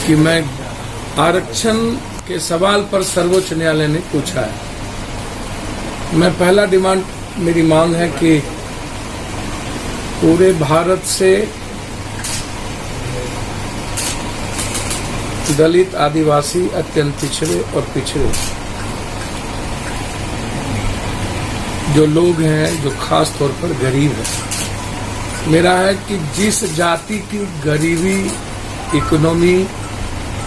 कि मैं आरक्षण के सवाल पर सर्वोच्च न्यायालय ने पूछा है। मैं पहला डिमांड, मेरी मांग है कि पूरे भारत से दलित, आदिवासी, अत्यंत पिछड़े और पिछड़े जो लोग हैं, जो खास तौर पर गरीब हैं, मेरा है कि जिस जाति की गरीबी, इकोनॉमी,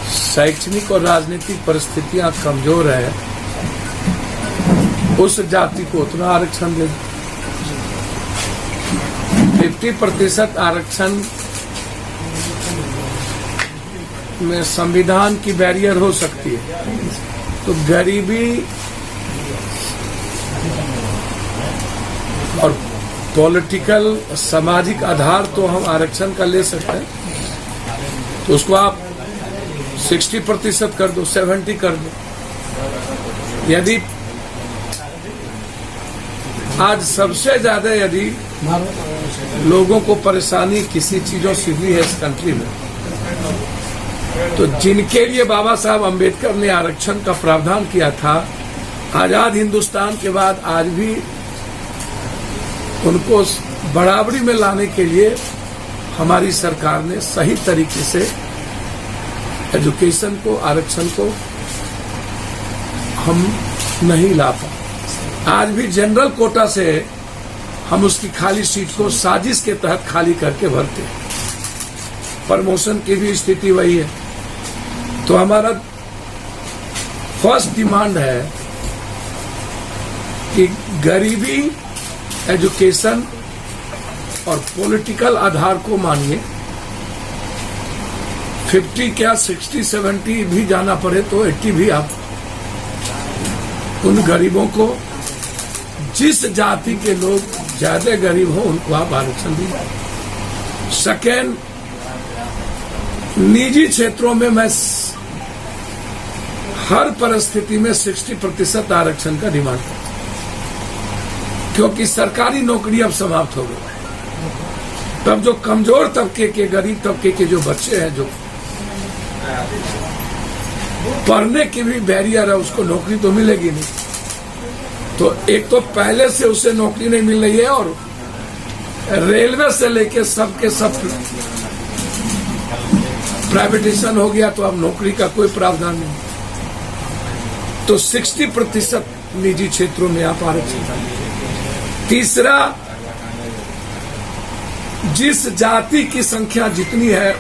शैक्षणिक और राजनीतिक परिस्थितियां कमजोर है, उस जाति को उतना आरक्षण दे। 50% आरक्षण में संविधान की बैरियर हो सकती है, तो गरीबी और पॉलिटिकल, सामाजिक आधार तो हम आरक्षण का ले सकते हैं, तो उसको आप 60% कर दो, 70 कर दो। यदि आज सबसे ज्यादा यदि लोगों को परेशानी किसी चीजों से हुई है इस कंट्री में, तो जिनके लिए बाबा साहब अम्बेडकर ने आरक्षण का प्रावधान किया था, आजाद हिंदुस्तान के बाद आज भी उनको बराबरी में लाने के लिए हमारी सरकार ने सही तरीके से एजुकेशन को, आरक्षण को हम नहीं ला पाए। आज भी जनरल कोटा से हम उसकी खाली सीट को साजिश के तहत खाली करके भरते हैं। प्रमोशन की भी स्थिति वही है। तो हमारा फर्स्ट डिमांड है कि गरीबी, एजुकेशन और पॉलिटिकल आधार को मानिए, 50 क्या 60-70 भी जाना पड़े तो 80 भी आप उन गरीबों को, जिस जाति के लोग ज्यादा गरीब हो, उनको आप आरक्षण दीजिए। सेकेंड, निजी क्षेत्रों में मैं हर परिस्थिति में 60% आरक्षण का डिमांड करता हूं, क्योंकि सरकारी नौकरी अब समाप्त हो गई। तब जो कमजोर तबके के, गरीब तबके के जो बच्चे हैं, जो पढ़ने की भी बैरियर है, उसको नौकरी तो मिलेगी नहीं। तो एक तो पहले से उसे नौकरी नहीं मिल रही है, और रेलवे से लेके सबके सब प्राइवेटाइजेशन हो गया, तो अब नौकरी का कोई प्रावधान नहीं। तो 60% निजी क्षेत्रों में आप आरक्षण। तीसरा, जिस जाति की संख्या जितनी है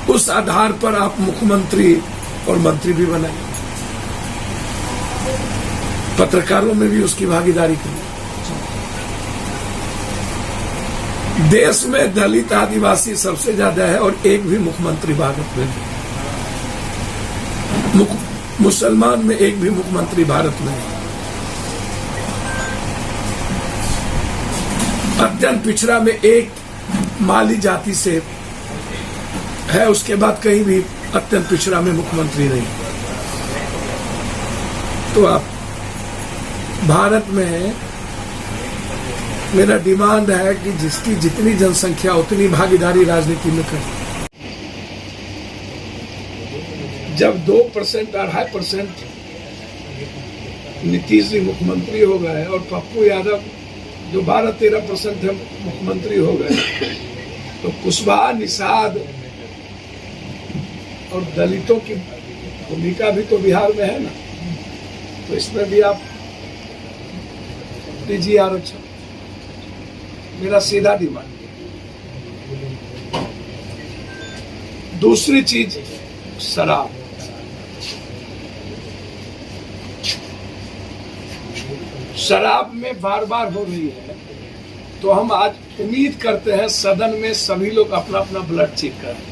उस आधार पर आप मुख्यमंत्री और मंत्री भी बनाइए। पत्रकारों में भी उसकी भागीदारी करिए। देश में दलित, आदिवासी सबसे ज्यादा है, और एक भी मुख्यमंत्री भारत में नहीं। मुसलमान में एक भी मुख्यमंत्री भारत में नहीं। अत्यंत पिछड़ा में एक माली जाति से है, उसके बाद कहीं भी अत्यंत पिछड़ा में मुख्यमंत्री नहीं। तो आप भारत में, मेरा डिमांड है कि जिसकी जितनी जनसंख्या उतनी भागीदारी राजनीति में करें। जब 2%, 2.5% नीतीश जी मुख्यमंत्री हो गए और पप्पू यादव जो 12-13% है मुख्यमंत्री हो गए, तो कुशवाहा, निषाद और दलितों की भूमिका भी तो बिहार में है ना, तो इसमें भी आप दीजिए आरक्षण। मेरा सीधा डिमांड। दूसरी चीज, शराब। शराब में बार बार हो रही है, तो हम आज उम्मीद करते हैं सदन में सभी लोग अपना अपना ब्लड चेक करें।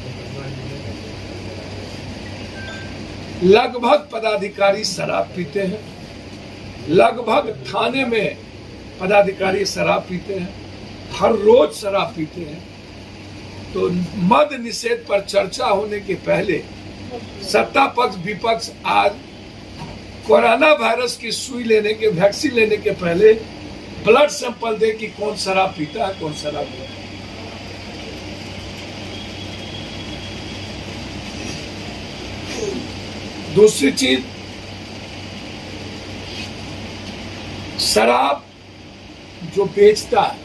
लगभग पदाधिकारी शराब पीते हैं, लगभग थाने में पदाधिकारी शराब पीते हैं, हर रोज शराब पीते हैं। तो मद निषेध पर चर्चा होने के पहले सत्ता पक्ष, विपक्ष आज कोरोना वायरस की सुई लेने के, वैक्सीन लेने के पहले ब्लड सैंपल दे कि कौन शराब पीता है, कौन शराब पीता है। दूसरी चीज, शराब जो बेचता है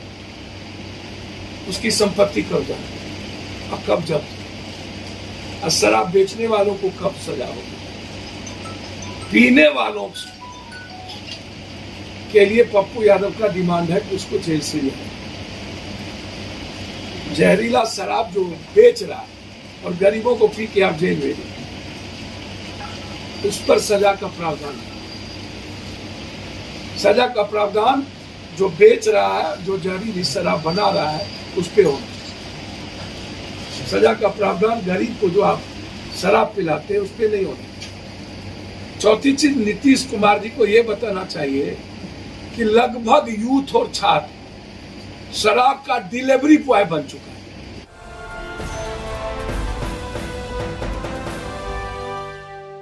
उसकी संपत्ति कब जाती और कब जब्त, और शराब बेचने वालों को कब सजा होगी। पीने वालों के लिए पप्पू यादव का डिमांड है कि उसको जेल से जाए। जहरीला शराब जो बेच रहा है और गरीबों को पी के आप जेल भेजें, उस पर सजा का प्रावधान है। सजा का प्रावधान जो बेच रहा है, जो जहरीली शराब बना रहा है, उस पे होना। सजा का प्रावधान गरीब को जो आप शराब पिलाते हैं उस पे नहीं होना। चौथी चीज, नीतीश कुमार जी को यह बताना चाहिए कि लगभग यूथ और छात्र शराब का डिलीवरी बॉय बन चुका है।